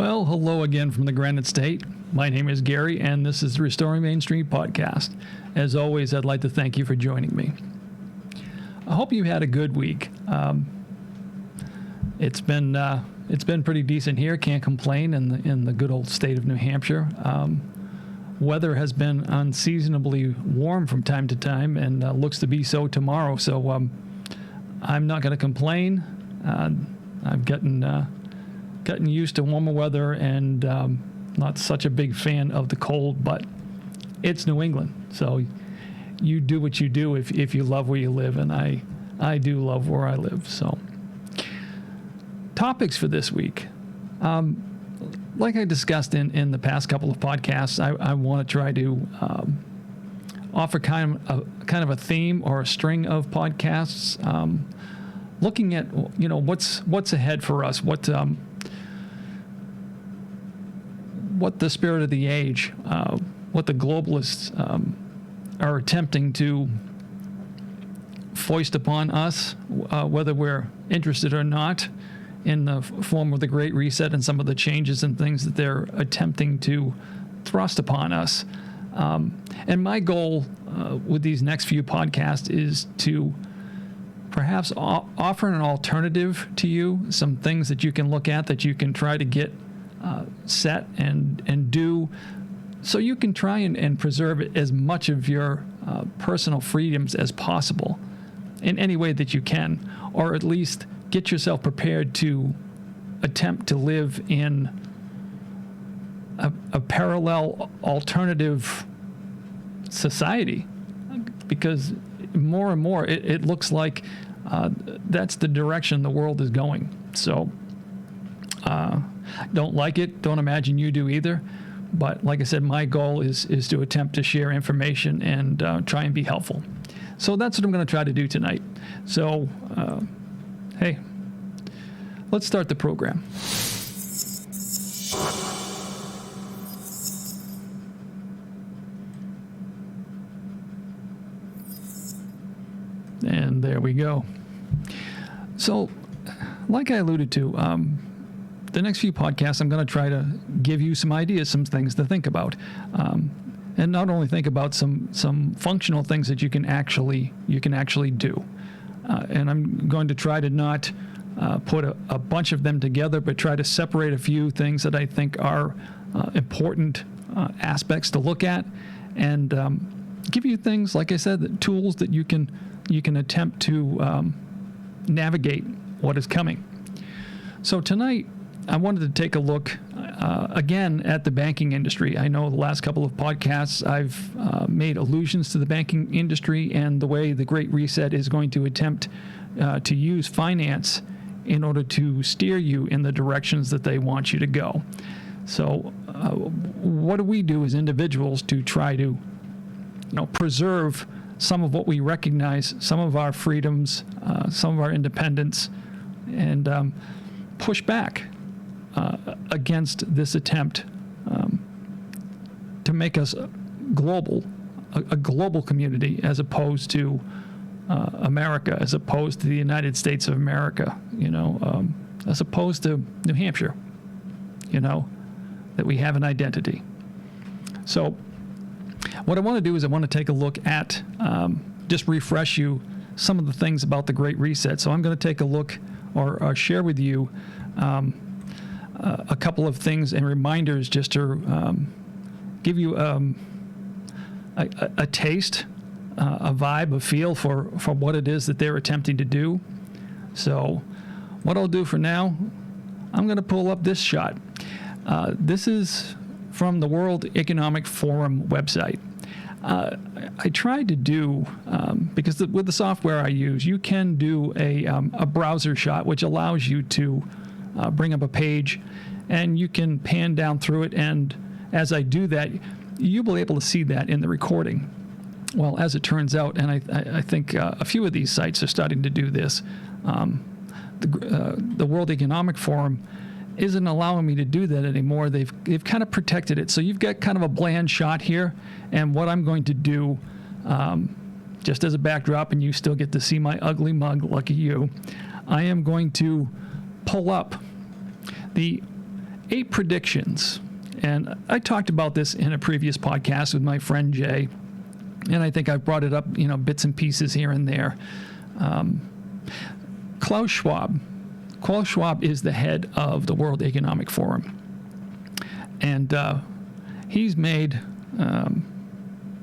Well, hello again from the Granite State. My name is Gary, and this is the Restoring Main Street podcast. As always, I'd like to thank you for joining me. I hope you had a good week. It's been pretty decent here. Can't complain in the good old state of New Hampshire. Weather has been unseasonably warm from time to time, and looks to be so tomorrow. So I'm not going to complain. I've gotten used to warmer weather, and not such a big fan of the cold, but it's New England. So you do what you do if you love where you live, and I do love where I live. So topics for this week. Like I discussed in the past couple of podcasts, I want to try to offer kind of a theme or a string of podcasts, looking at what's ahead for us, what the spirit of the age, what the globalists are attempting to foist upon us, whether we're interested or not, in the form of the Great Reset and some of the changes and things that they're attempting to thrust upon us. And my goal with these next few podcasts is to perhaps offer an alternative to you, some things that you can look at, that you can try to get set and do, so you can try and preserve as much of your personal freedoms as possible in any way that you can, or at least get yourself prepared to attempt to live in a parallel alternative society, because more and more it looks like that's the direction the world is going. So don't like it, don't imagine you do either, but like I said, my goal is to attempt to share information and try and be helpful. So that's what I'm going to try to do tonight. So hey, let's start the program. And there we go. So, like I alluded to, the next few podcasts, I'm going to try to give you some ideas, some things to think about. And not only think about some functional things that you can actually do. And I'm going to try to not put a bunch of them together, but try to separate a few things that I think are important aspects to look at, and give you things, like I said, the tools that you can attempt to navigate what is coming. So tonight, I wanted to take a look again at the banking industry. I know the last couple of podcasts I've made allusions to the banking industry and the way the Great Reset is going to attempt to use finance in order to steer you in the directions that they want you to go. So what do we do as individuals to try to preserve some of what we recognize, some of our freedoms, some of our independence, and push back against this attempt to make us global, a global community, as opposed to America, as opposed to the United States of America, as opposed to New Hampshire, that we have an identity. So what I want to do is I want to take a look at, just refresh you some of the things about the Great Reset. So I'm going to take a look or share with you a couple of things and reminders, just to give you a taste, a vibe, a feel for what it is that they're attempting to do. So what I'll do for now, I'm going to pull up this shot. This is from the World Economic Forum website. I tried to do, because with the software I use, you can do a browser shot, which allows you to bring up a page, and you can pan down through it, and as I do that, you'll be able to see that in the recording. Well, as it turns out, and I think a few of these sites are starting to do this, the World Economic Forum isn't allowing me to do that anymore. They've kind of protected it. So you've got kind of a bland shot here, and what I'm going to do, just as a backdrop, and you still get to see my ugly mug, lucky you, I am going to pull up the 8 predictions. And I talked about this in a previous podcast with my friend Jay, and I think I've brought it up, bits and pieces here and there. Klaus Schwab. Klaus Schwab is the head of the World Economic Forum. And he's made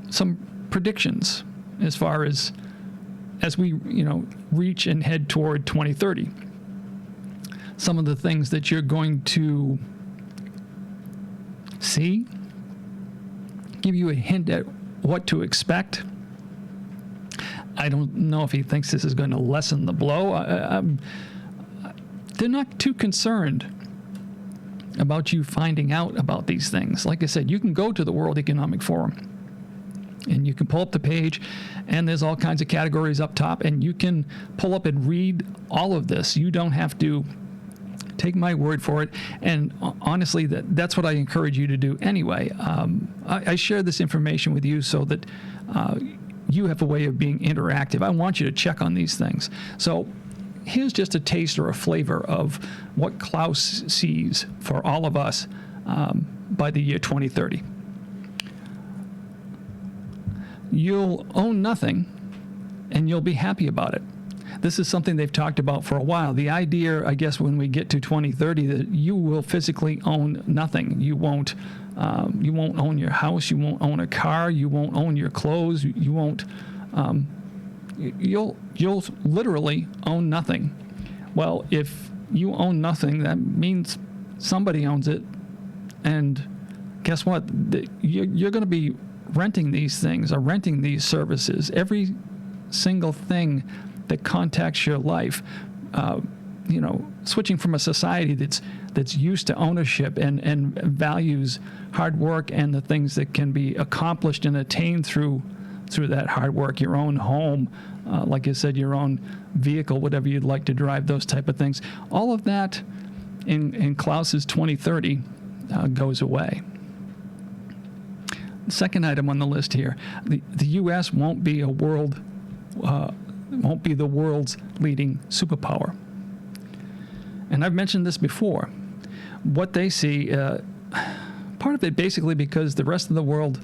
some predictions as far as we, reach and head toward 2030. Some of the things that you're going to see, give you a hint at what to expect. I don't know if he thinks this is going to lessen the blow. They're not too concerned about you finding out about these things. Like I said, you can go to the World Economic Forum and you can pull up the page, and there's all kinds of categories up top, and you can pull up and read all of this. You don't have to take my word for it. And honestly, that's what I encourage you to do anyway. I share this information with you so that you have a way of being interactive. I want you to check on these things. So here's just a taste or a flavor of what Klaus sees for all of us by the year 2030. You'll own nothing, and you'll be happy about it. This is something they've talked about for a while. The idea, I guess, when we get to 2030, that you will physically own nothing. You won't own your house. You won't own a car. You won't own your clothes. You won't. You'll literally own nothing. Well, if you own nothing, that means somebody owns it, and guess what? You're going to be renting these things or renting these services. Every single thing that contacts your life, switching from a society that's used to ownership and values hard work and the things that can be accomplished and attained through that hard work, your own home, like I said, your own vehicle, whatever you'd like to drive, those type of things. All of that in Klaus's 2030 goes away. The second item on the list here, the U.S. won't be the world's leading superpower. And I've mentioned this before. What they see, part of it basically because the rest of the world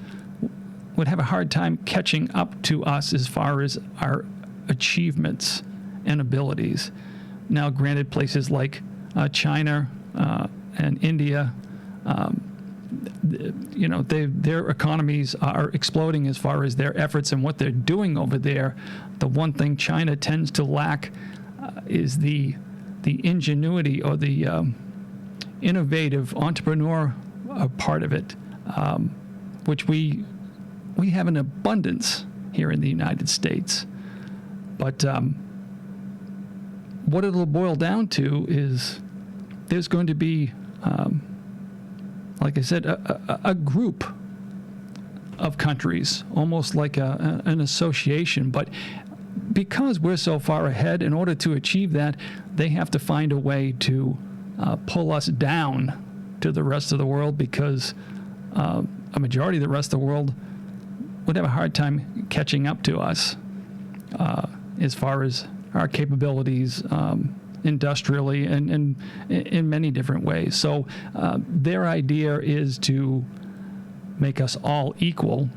would have a hard time catching up to us as far as our achievements and abilities. Now, granted, places like China and India, their economies are exploding as far as their efforts and what they're doing over there. The one thing China tends to lack is the ingenuity or the innovative entrepreneur part of it, which we have an abundance here in the United States. But what it'll boil down to is there's going to be, like I said, a group of countries, almost like an association. But because we're so far ahead, in order to achieve that, they have to find a way to pull us down to the rest of the world, because a majority of the rest of the world would have a hard time catching up to us as far as our capabilities industrially and in many different ways. So their idea is to make us all equal,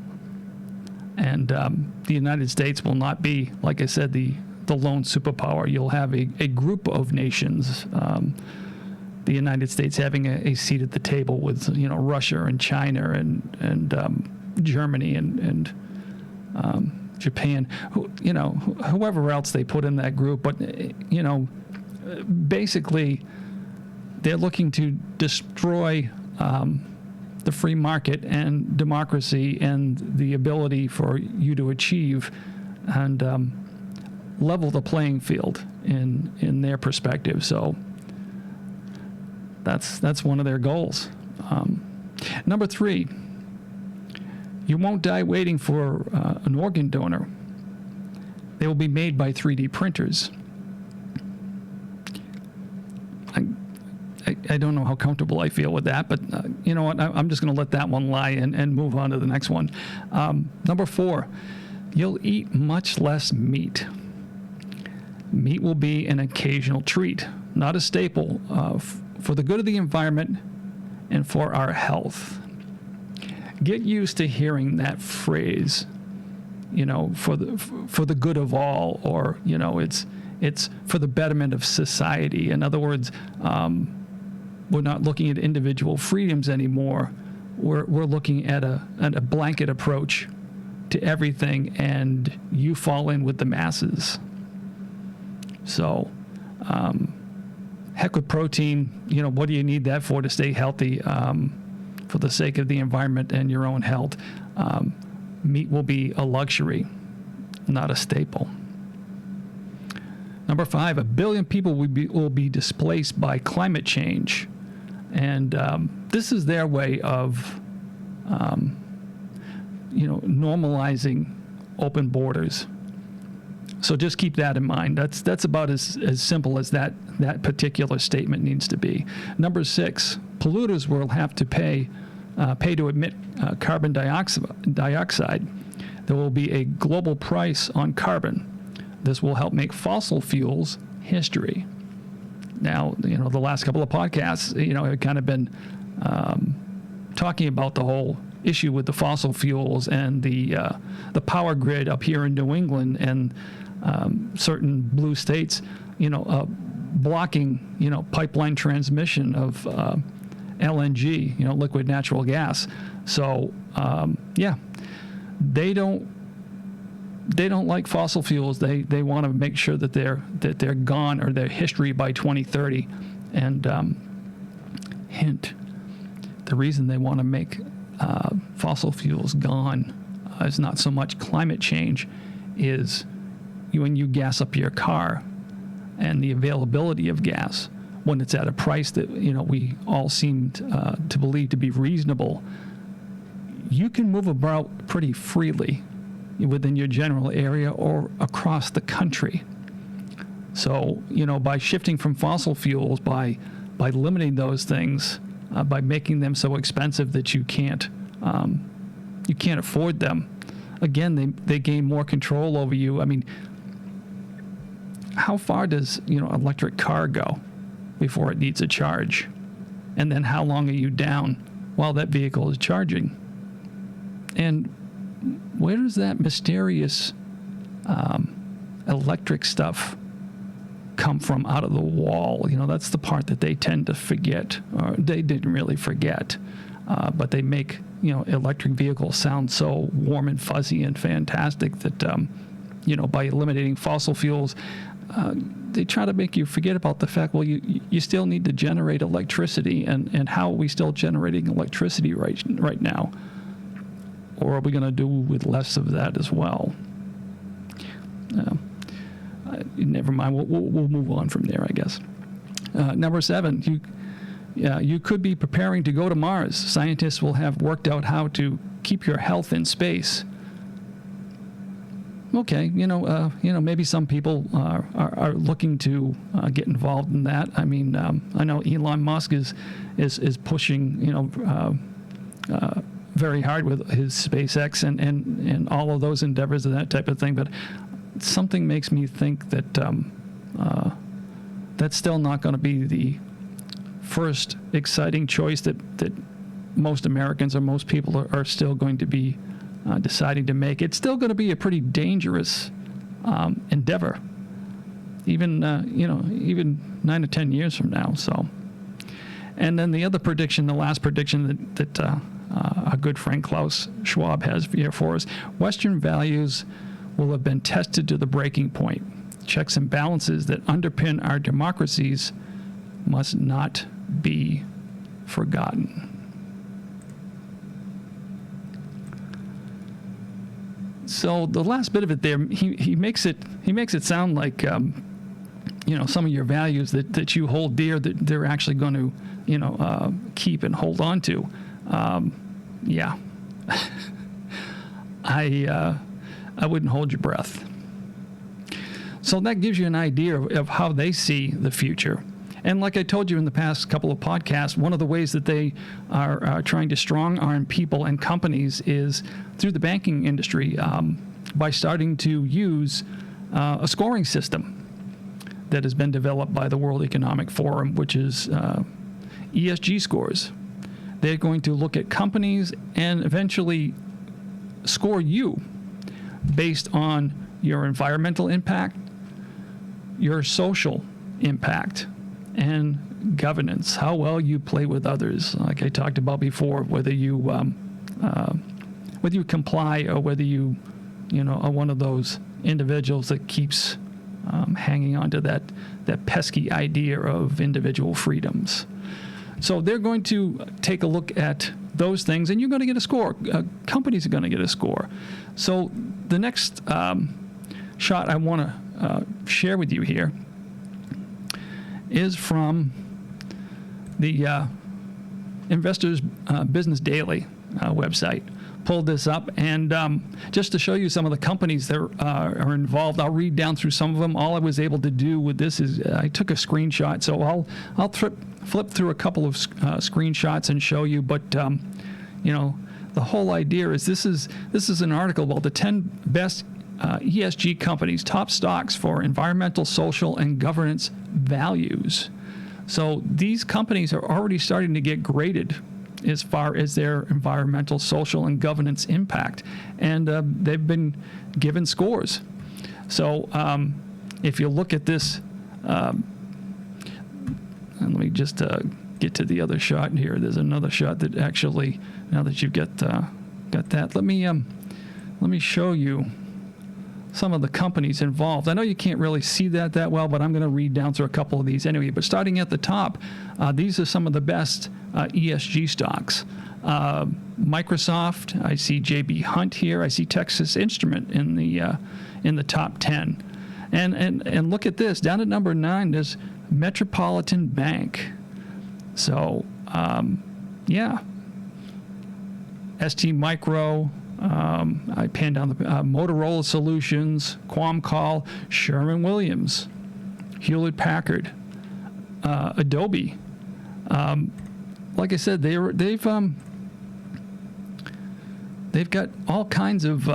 and the United States will not be, like I said, the lone superpower. You'll have a group of nations, the United States having a seat at the table with Russia and China and Germany and Japan, whoever else they put in that group. But basically, they're looking to destroy the free market and democracy and the ability for you to achieve and level the playing field in their perspective. So that's one of their goals. Number 3, you won't die waiting for an organ donor. They will be made by 3D printers. I don't know how comfortable I feel with that, but you know what? I'm just going to let that one lie and move on to the next one. Number 4, you'll eat much less meat. Meat will be an occasional treat, not a staple. For the good of the environment, and for our health. Get used to hearing that phrase, for the good of all, or it's for the betterment of society. In other words, we're not looking at individual freedoms anymore. We're looking at a blanket approach to everything, and you fall in with the masses. So, heck with protein. What do you need that for? To stay healthy, for the sake of the environment and your own health. Meat will be a luxury, not a staple. Number 5, 1 billion people will be displaced by climate change. And this is their way of, normalizing open borders. So just keep that in mind. That's about as simple as that particular statement needs to be. Number 6, polluters will have to pay to emit carbon dioxide. There will be a global price on carbon. This will help make fossil fuels history. Now, the last couple of podcasts, have kind of been talking about the whole issue with the fossil fuels and the power grid up here in New England and certain blue states, blocking, pipeline transmission of LNG, liquid natural gas. So, they don't like fossil fuels. They want to make sure that they're gone, or their history by 2030. And hint, the reason they want to make fossil fuels gone is not so much climate change, is when you gas up your car and the availability of gas, when it's at a price that we all seem to believe to be reasonable, you can move about pretty freely within your general area or across the country. So, by shifting from fossil fuels, by limiting those things, by making them so expensive that you can't afford them, again, they gain more control over you. I mean, how far does electric car go before it needs a charge? And then how long are you down while that vehicle is charging? And where does that mysterious electric stuff come from out of the wall? That's the part that they tend to forget, or they didn't really forget, but they make electric vehicles sound so warm and fuzzy and fantastic that by eliminating fossil fuels, they try to make you forget about the fact, well, you still need to generate electricity, and how are we still generating electricity right now? Or are we going to do with less of that as well? Never mind. We'll move on from there, I guess. Number 7, you could be preparing to go to Mars. Scientists will have worked out how to keep your health in space. Okay, maybe some people are looking to get involved in that. I mean, I know Elon Musk is pushing, very hard with his SpaceX and all of those endeavors and that type of thing. But something makes me think that that's still not going to be the first exciting choice that most Americans or most people are still going to be deciding to make. It's still going to be a pretty dangerous endeavor, even 9 to 10 years from now. So, and then the other prediction, the last prediction that our good friend Klaus Schwab has here for us: Western values will have been tested to the breaking point. Checks and balances that underpin our democracies must not be forgotten. So the last bit of it there, he makes it sound like some of your values that you hold dear, that they're actually going to keep and hold on to. Yeah, I wouldn't hold your breath. So that gives you an idea of how they see the future. And like I told you in the past couple of podcasts, one of the ways that they are trying to strong-arm people and companies is through the banking industry, by starting to use a scoring system that has been developed by the World Economic Forum, which is ESG Scores. they're going to look at companies and eventually score you based on your environmental impact, your social impact, and governance, how well you play with others. Like I talked about before, whether you comply or whether you are one of those individuals that keeps hanging on to that pesky idea of individual freedoms. So they're going to take a look at those things, and you're going to get a score. Companies are going to get a score. So the next shot I want to share with you here is from the Investors Business Daily website. Pulled this up, and just to show you some of the companies that are involved, I'll read down through some of them. All I was able to do with this is I took a screenshot, so I'll flip through a couple of screenshots and show you. But the whole idea is this is an article about the 10 best ESG companies, top stocks for environmental, social, and governance values. So these companies are already starting to get graded as far as their environmental, social, and governance impact. And they've been given scores. So if you look at this, and let me just get to the other shot here. There's another shot that actually, now that you've got that, let me show you some of the companies involved. I know you can't really see that well, but I'm going to read down through a couple of these anyway. But starting at the top, these are some of the best ESG stocks. Microsoft, I see JB Hunt here. I see Texas Instrument in the top 10. And look at this. Down at number 9, there's Metropolitan Bank. So, yeah. ST Micro, I panned down the Motorola Solutions, Qualcomm, Sherwin-Williams, Hewlett-Packard, Adobe. Like I said, they've got all kinds of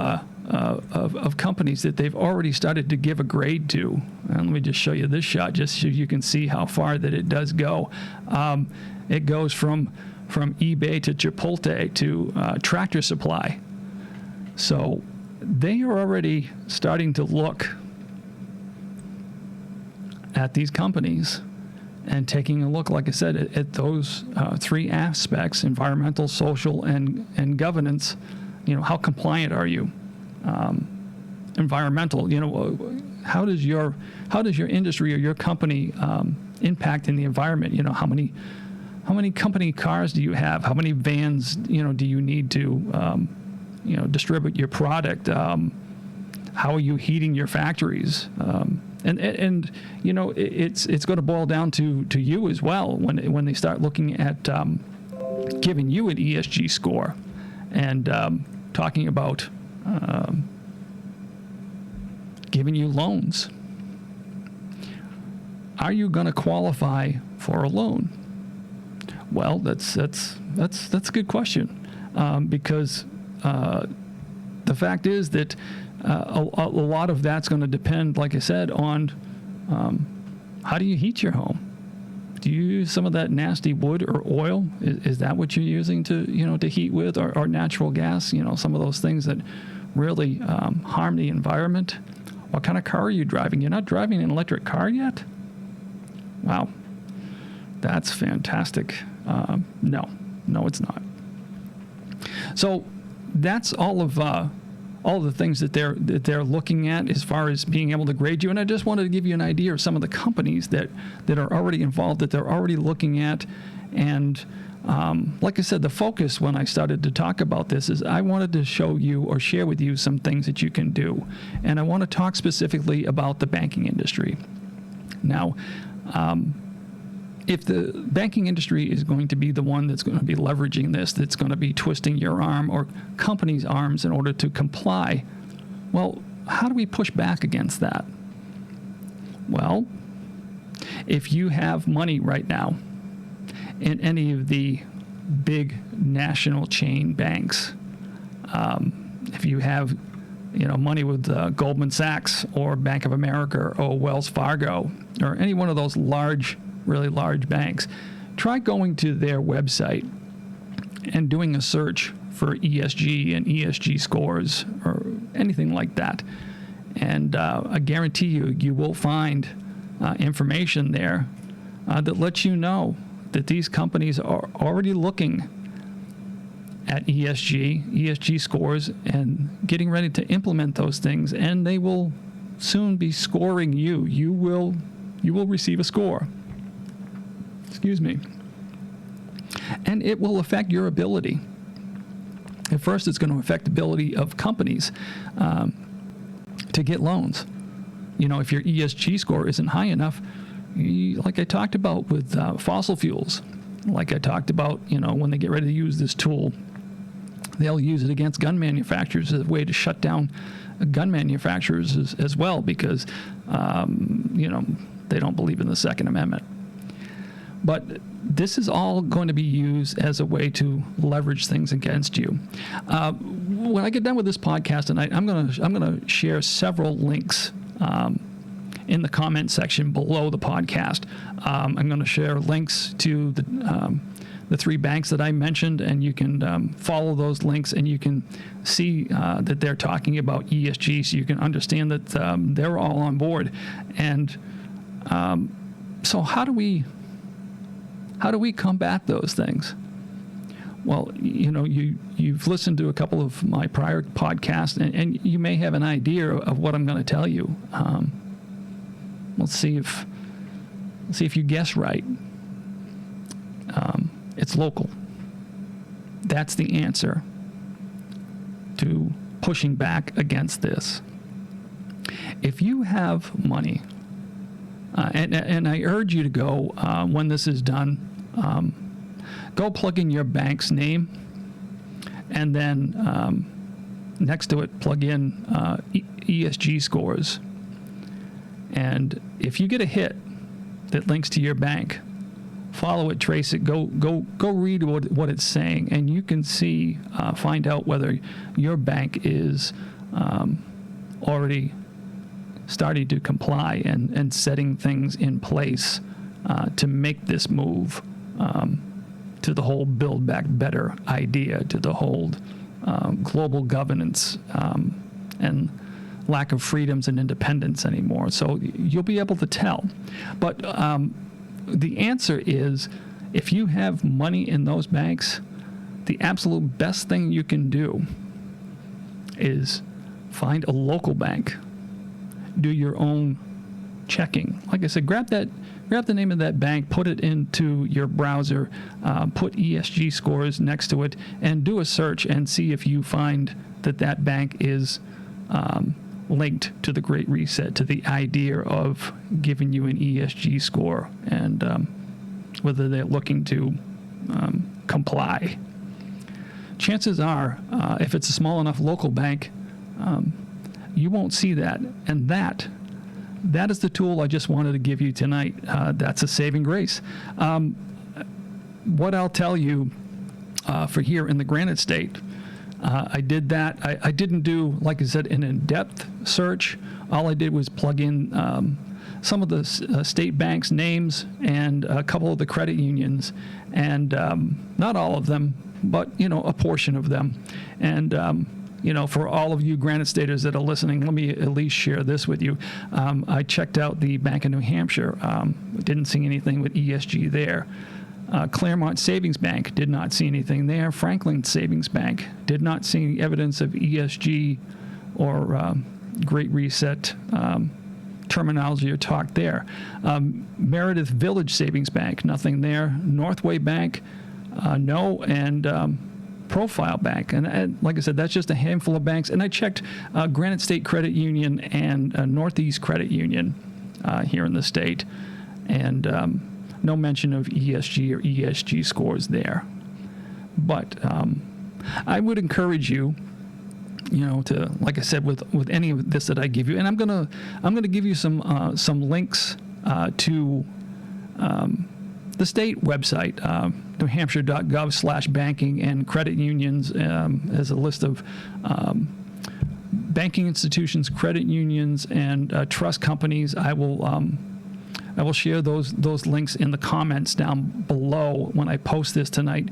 companies that they've already started to give a grade to. And let me just show you this shot, just so you can see how far that it does go. It goes from eBay to Chipotle to Tractor Supply. So they are already starting to look at these companies and taking a look, like I said, at those 3 aspects: environmental, social, and governance. How compliant are you? Environmental. How does your industry or your company impact in the environment? How many company cars do you have? How many vans do you need to distribute your product? How are you heating your factories? And it's going to boil down to you as well when they start looking at giving you an ESG score and talking about giving you loans. Are you going to qualify for a loan? Well, that's a good question, because the fact is that a lot of that's going to depend, like I said, on how do you heat your home? Do you use some of that nasty wood or oil? Is that what you're using to heat with, or natural gas? Some of those things that really harm the environment. What kind of car are you driving? You're not driving an electric car yet? Wow, that's fantastic. No, it's not. So that's all of the things that they're looking at as far as being able to grade you. And I just wanted to give you an idea of some of the companies that are already involved, that they're already looking at. And like I said, the focus when I started to talk about this is I wanted to show you or share with you some things that you can do. And I want to talk specifically about the banking industry. Now, if the banking industry is going to be the one that's going to be leveraging this, that's going to be twisting your arm or companies' arms in order to comply, well, how do we push back against that? Well, if you have money right now in any of the big national chain banks, if you have money with Goldman Sachs or Bank of America or Wells Fargo or any one of those really large banks, try going to their website and doing a search for ESG and ESG scores or anything like that. And I guarantee you will find information there that lets you know that these companies are already looking at ESG scores and getting ready to implement those things, and they will soon be scoring you. You will receive a score. Excuse me. And it will affect your ability. At first, it's going to affect the ability of companies to get loans. You know, if your ESG score isn't high enough, like I talked about with fossil fuels, like I talked about, you know, when they get ready to use this tool, they'll use it against gun manufacturers as a way to shut down gun manufacturers as well, because, you know, they don't believe in the Second Amendment. But this is all going to be used as a way to leverage things against you. When I get done with this podcast tonight, I'm gonna share several links in the comment section below the podcast. I'm going to share links to the three banks that I mentioned, and you can follow those links, and you can see that they're talking about ESG, so you can understand that they're all on board. And so how do we combat those things? Well, you know, you've listened to a couple of my prior podcasts, and you may have an idea of what I'm going to tell you. Let's see if you guess right. It's local. That's the answer to pushing back against this. If you have money, and I urge you to go, when this is done, go plug in your bank's name, and then next to it plug in ESG scores. And if you get a hit that links to your bank, follow it, trace it, go read what it's saying, and you can see, find out whether your bank is already starting to comply and setting things in place to make this move to the whole Build Back Better idea, to the whole global governance and lack of freedoms and independence anymore. So you'll be able to tell. But the answer is, if you have money in those banks, the absolute best thing you can do is find a local bank, do your own checking. Like I said, grab the name of that bank, put it into your browser, put ESG scores next to it, and do a search and see if you find that bank is linked to the Great Reset, to the idea of giving you an ESG score, and whether they're looking to comply. Chances are, if it's a small enough local bank, you won't see that. And that is the tool I just wanted to give you tonight. That's a saving grace. What I'll tell you for here in the Granite State, I did that. I didn't do, like I said, an in-depth search. All I did was plug in some of the state banks' names and a couple of the credit unions, and not all of them, but, you know, a portion of them. And, you know, for all of you Granite Staters that are listening, let me at least share this with you. I checked out the Bank of New Hampshire. Didn't see anything with ESG there. Claremont Savings Bank, did not see anything there. Franklin Savings Bank, did not see any evidence of ESG or Great Reset terminology or talk there. Meredith Village Savings Bank, nothing there. Northway Bank, no, and Profile Bank. And like I said, that's just a handful of banks. And I checked Granite State Credit Union and Northeast Credit Union here in the state. And no mention of ESG or ESG scores there. But I would encourage you, you know, to, like I said, with any of this that I give you, and I'm gonna give you some links to the state website, newhampshire.gov/banking and credit unions, as a list of banking institutions, credit unions, and trust companies. I will I will share those links in the comments down below when I post this tonight.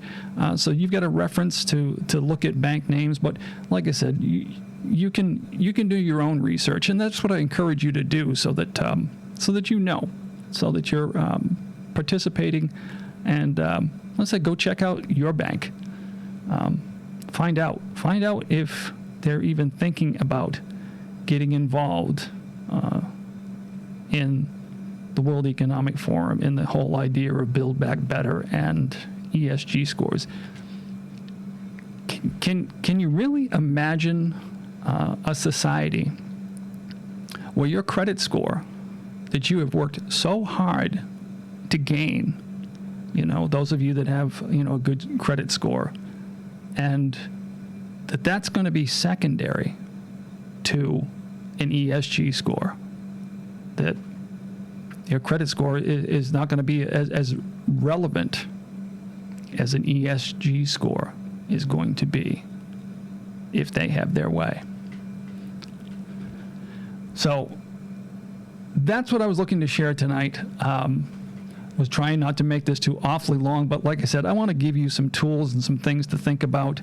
So you've got a reference to look at bank names. But like I said, you can do your own research, and that's what I encourage you to do, so that so that you're participating. And let's say go check out your bank. Find out if they're even thinking about getting involved in the World Economic Forum, in the whole idea of Build Back Better and ESG scores. Can you really imagine a society where your credit score that you have worked so hard to gain, those of you that have, a good credit score, and that's going to be secondary to an ESG score, that your credit score is not going to be as relevant as an ESG score is going to be if they have their way. So that's what I was looking to share tonight. Was trying not to make this too awfully long, but like I said, I want to give you some tools and some things to think about,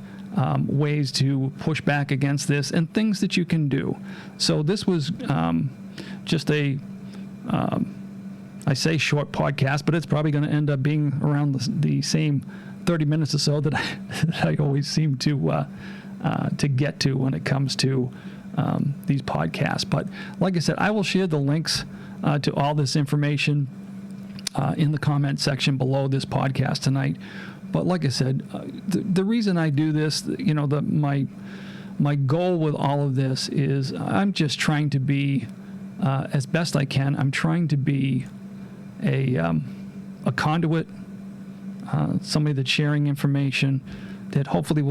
ways to push back against this, and things that you can do. So this was just I say short podcast, but it's probably going to end up being around the same 30 minutes or so that I always seem to get to when it comes to these podcasts. But like I said, I will share the links to all this information in the comment section below this podcast tonight. But like I said, the reason I do this, my goal with all of this is I'm just trying to be, as best I can, I'm trying to be a conduit, somebody that's sharing information that hopefully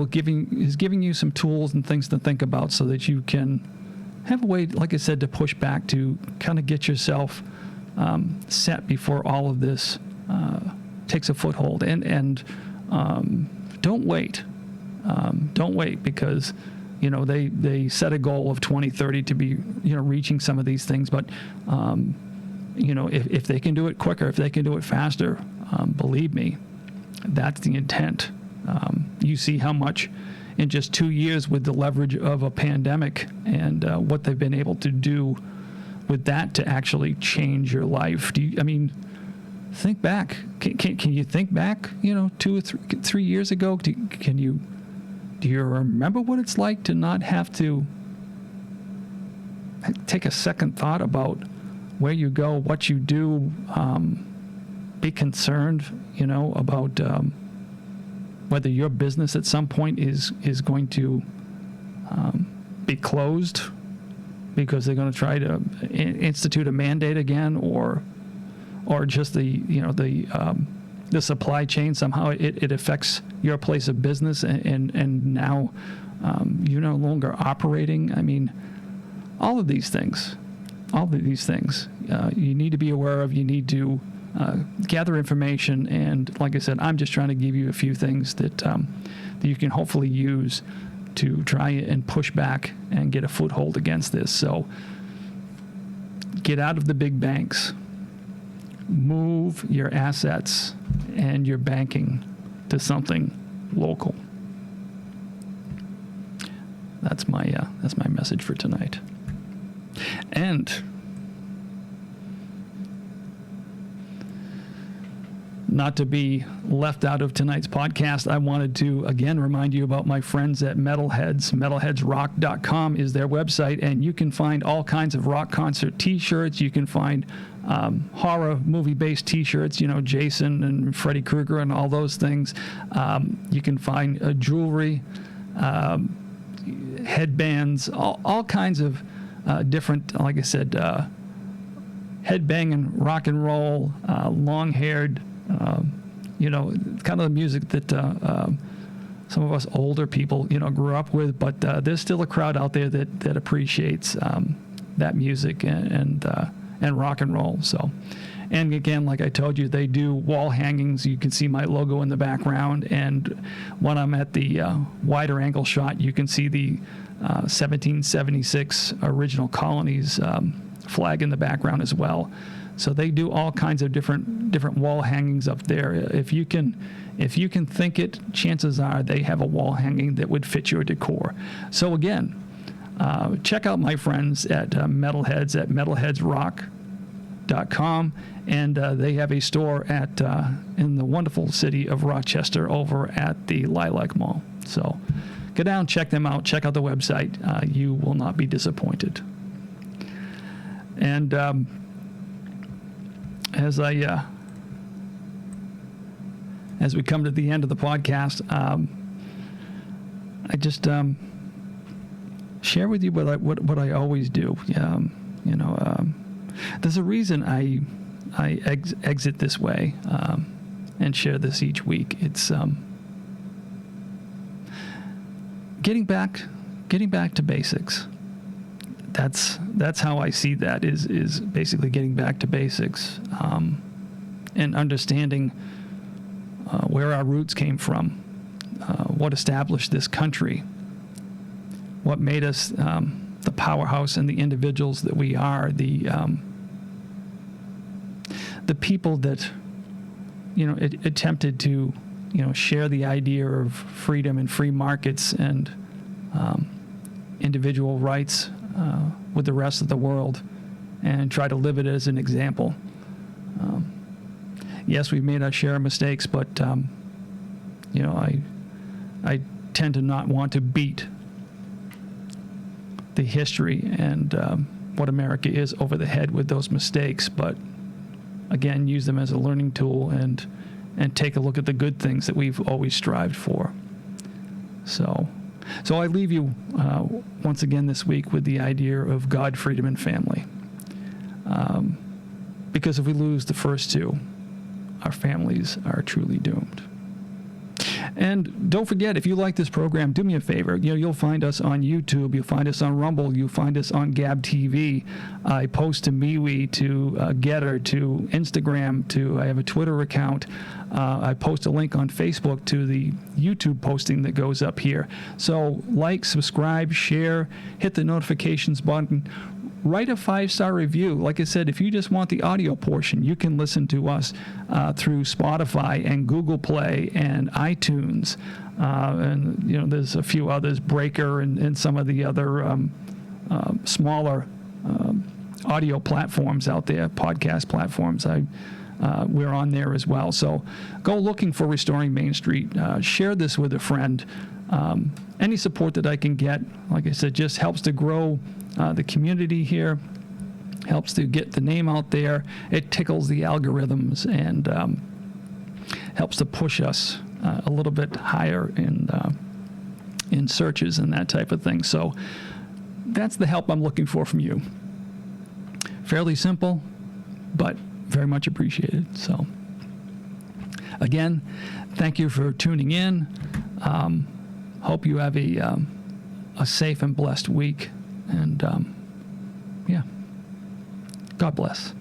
is giving you some tools and things to think about, so that you can have a way, like I said, to push back, to kind of get yourself set before all of this takes a foothold. And don't wait. Don't wait, because they set a goal of 2030 to be reaching some of these things. But if they can do it quicker, if they can do it faster, believe me, that's the intent. You see how much in just 2 years with the leverage of a pandemic and what they've been able to do with that to actually change your life. Think back. Can you think back, 2 or 3 years ago? Do you remember what it's like to not have to take a second thought about where you go, what you do, be concerned, about whether your business at some point is going to be closed because they're going to try to institute a mandate again, or just the supply chain, somehow it affects your place of business, and now you're no longer operating. All of these things you need to be aware of. You need to gather information, and like I said, I'm just trying to give you a few things that you can hopefully use to try and push back and get a foothold against this. So get out of the big banks. Move your assets and your banking to something local. That's my message for tonight. And not to be left out of tonight's podcast, I wanted to again remind you about my friends at Metalheads. Metalheadsrock.com is their website, and you can find all kinds of rock concert t-shirts. You can find horror movie-based t-shirts, Jason and Freddy Krueger and all those things. You can find jewelry, headbands, all kinds of different, like I said, headbanging rock and roll, long-haired, kind of the music that some of us older people, grew up with. But there's still a crowd out there that appreciates that music and rock and roll. So, and again, like I told you, they do wall hangings. You can see my logo in the background, and when I'm at the wider angle shot, you can see the 1776 original colonies flag in the background as well. So they do all kinds of different wall hangings up there. If you can think it, chances are they have a wall hanging that would fit your decor. So again, check out my friends at Metalheads at metalheadsrock.com, and they have a store in the wonderful city of Rochester over at the Lilac Mall. So go down, check them out, check out the website. You will not be disappointed. And as we come to the end of the podcast, I just share with you what I always do. There's a reason I exit this way and share this each week. It's getting back to basics. That's how I see that is basically getting back to basics and understanding where our roots came from, what established this country, what made us the powerhouse and the individuals that we are, the people that attempted to share the idea of freedom and free markets and individual rights with the rest of the world, and try to live it as an example. Yes, we've made our share of mistakes, but I tend to not want to beat the history and what America is over the head with those mistakes, but again, use them as a learning tool and take a look at the good things that we've always strived for. So I leave you once again this week with the idea of God, freedom, and family. Because if we lose the first two, our families are truly doomed. And don't forget, if you like this program, do me a favor. You'll find us on YouTube. You'll find us on Rumble. You'll find us on Gab TV. I post to MeWe, to Getter, to Instagram, I have a Twitter account. I post a link on Facebook to the YouTube posting that goes up here. So like, subscribe, share, hit the notifications button. Write a 5-star review. Like I said, if you just want the audio portion, you can listen to us through Spotify and Google Play and iTunes. And there's a few others, Breaker and some of the other smaller audio platforms out there, podcast platforms. We're on there as well. So go looking for Restoring Main Street. Share this with a friend. Any support that I can get, like I said, just helps to grow the community here, helps to get the name out there. It tickles the algorithms and helps to push us a little bit higher in searches and that type of thing. So that's the help I'm looking for from you. Fairly simple, but very much appreciated. So again, thank you for tuning in. Hope you have a safe and blessed week. And, God bless.